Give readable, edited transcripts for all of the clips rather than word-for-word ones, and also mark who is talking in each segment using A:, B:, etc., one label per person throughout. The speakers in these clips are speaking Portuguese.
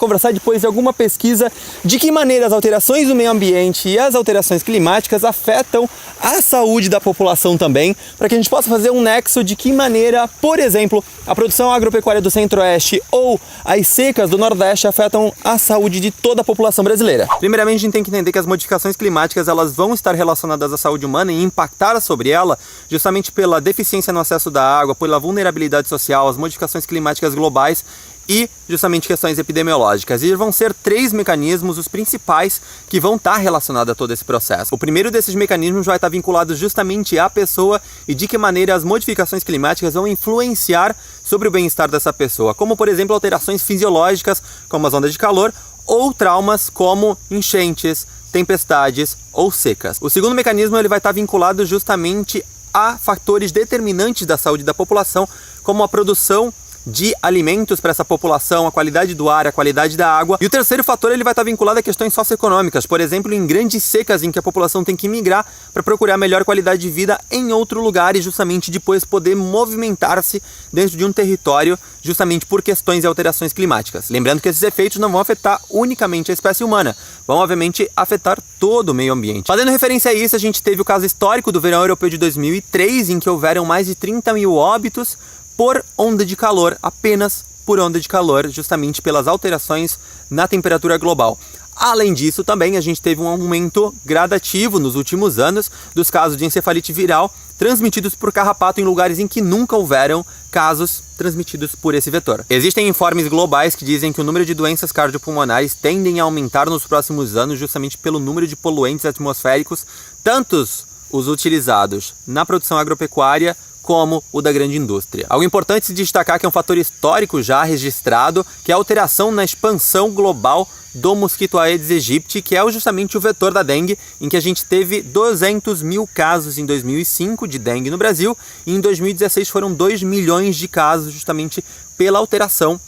A: conversar depois de alguma pesquisa de que maneira as alterações do meio ambiente e as alterações climáticas afetam a saúde da população também, para que a gente possa fazer um nexo de que maneira, por exemplo, a produção agropecuária do Centro-Oeste ou as secas do Nordeste afetam a saúde de toda a população brasileira. Primeiramente, a gente tem que entender que as modificações climáticas elas vão estar relacionadas à saúde humana e impactar sobre ela justamente pela deficiência no acesso da água, pela vulnerabilidade social, as modificações climáticas globais e justamente questões epidemiológicas. E vão ser 3 mecanismos os principais que vão estar relacionados a todo esse processo. O primeiro desses mecanismos vai estar vinculado justamente à pessoa e de que maneira as modificações climáticas vão influenciar sobre o bem-estar dessa pessoa, como por exemplo alterações fisiológicas, como as ondas de calor, ou traumas como enchentes, tempestades ou secas. O segundo mecanismo ele vai estar vinculado justamente a fatores determinantes da saúde da população, como a produção de alimentos para essa população, a qualidade do ar, a qualidade da água. E o terceiro fator ele vai estar vinculado a questões socioeconômicas, por exemplo, em grandes secas em que a população tem que migrar para procurar melhor qualidade de vida em outro lugar e justamente depois poder movimentar-se dentro de um território justamente por questões e alterações climáticas. Lembrando que esses efeitos não vão afetar unicamente a espécie humana, vão obviamente afetar todo o meio ambiente. Fazendo referência a isso, a gente teve o caso histórico do verão europeu de 2003, em que houveram mais de 30 mil óbitos por onda de calor, apenas por onda de calor, justamente pelas alterações na temperatura global. Além disso, também a gente teve um aumento gradativo nos últimos anos dos casos de encefalite viral transmitidos por carrapato em lugares em que nunca houveram casos transmitidos por esse vetor. Existem informes globais que dizem que o número de doenças cardiopulmonares tendem a aumentar nos próximos anos justamente pelo número de poluentes atmosféricos, tantos os utilizados na produção agropecuária como o da grande indústria. Algo importante se destacar que é um fator histórico já registrado, que é a alteração na expansão global do mosquito Aedes aegypti, que é justamente o vetor da dengue, em que a gente teve 200 mil casos em 2005 de dengue no Brasil, e em 2016 foram 2 milhões de casos justamente pela alteração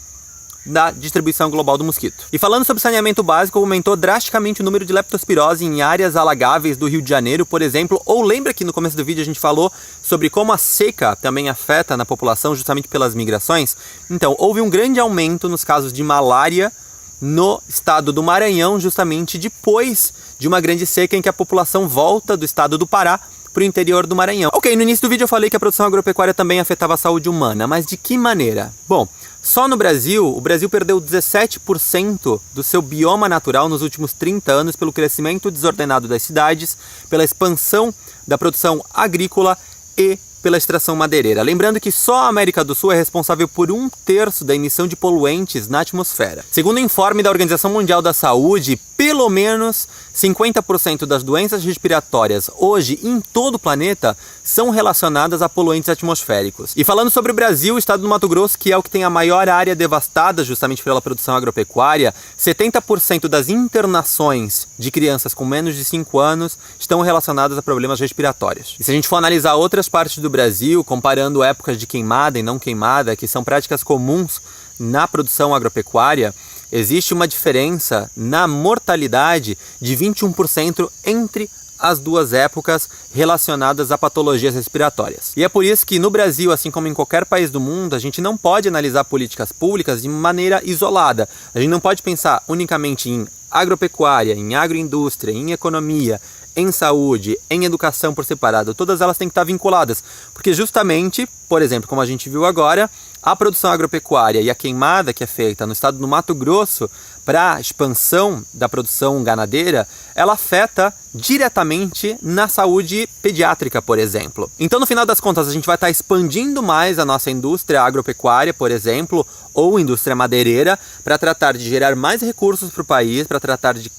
A: da distribuição global do mosquito. E falando sobre saneamento básico, aumentou drasticamente o número de leptospirose em áreas alagáveis do Rio de Janeiro, por exemplo, ou lembra que no começo do vídeo a gente falou sobre como a seca também afeta na população justamente pelas migrações? Então, houve um grande aumento nos casos de malária no estado do Maranhão, justamente depois de uma grande seca em que a população volta do estado do Pará para o interior do Maranhão. Ok, no início do vídeo eu falei que a produção agropecuária também afetava a saúde humana, mas de que maneira? Bom, só no Brasil, o Brasil perdeu 17% do seu bioma natural nos últimos 30 anos pelo crescimento desordenado das cidades, pela expansão da produção agrícola e pela extração madeireira. Lembrando que só a América do Sul é responsável por 1/3 da emissão de poluentes na atmosfera. Segundo o informe da Organização Mundial da Saúde, pelo menos 50% das doenças respiratórias hoje em todo o planeta são relacionadas a poluentes atmosféricos. E falando sobre o Brasil, o estado do Mato Grosso, que é o que tem a maior área devastada justamente pela produção agropecuária, 70% das internações de crianças com menos de 5 anos estão relacionadas a problemas respiratórios. E se a gente for analisar outras partes do Brasil, comparando épocas de queimada e não queimada, que são práticas comuns na produção agropecuária, existe uma diferença na mortalidade de 21% entre as duas épocas relacionadas a patologias respiratórias. E é por isso que no Brasil, assim como em qualquer país do mundo, a gente não pode analisar políticas públicas de maneira isolada. A gente não pode pensar unicamente em agropecuária, em agroindústria, em economia, em saúde, em educação por separado. Todas elas têm que estar vinculadas, porque justamente, por exemplo, como a gente viu agora, a produção agropecuária e a queimada que é feita no estado do Mato Grosso para a expansão da produção ganadeira, ela afeta diretamente na saúde pediátrica, por exemplo. Então, no final das contas, a gente vai estar expandindo mais a nossa indústria agropecuária, por exemplo, ou indústria madeireira, para tratar de gerar mais recursos para o país, para tratar de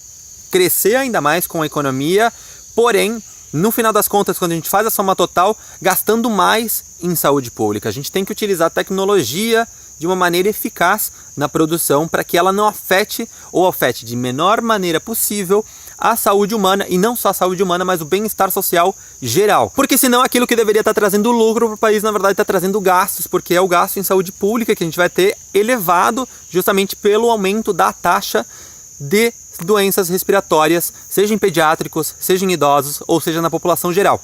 A: crescer ainda mais com a economia, porém, no final das contas, quando a gente faz a soma total, gastando mais em saúde pública. A gente tem que utilizar a tecnologia de uma maneira eficaz na produção para que ela não afete ou afete de menor maneira possível a saúde humana, e não só a saúde humana, mas o bem-estar social geral. Porque senão aquilo que deveria estar trazendo lucro para o país, na verdade está trazendo gastos, porque é o gasto em saúde pública que a gente vai ter elevado justamente pelo aumento da taxa de doenças respiratórias, seja em pediátricos, seja em idosos ou seja na população geral.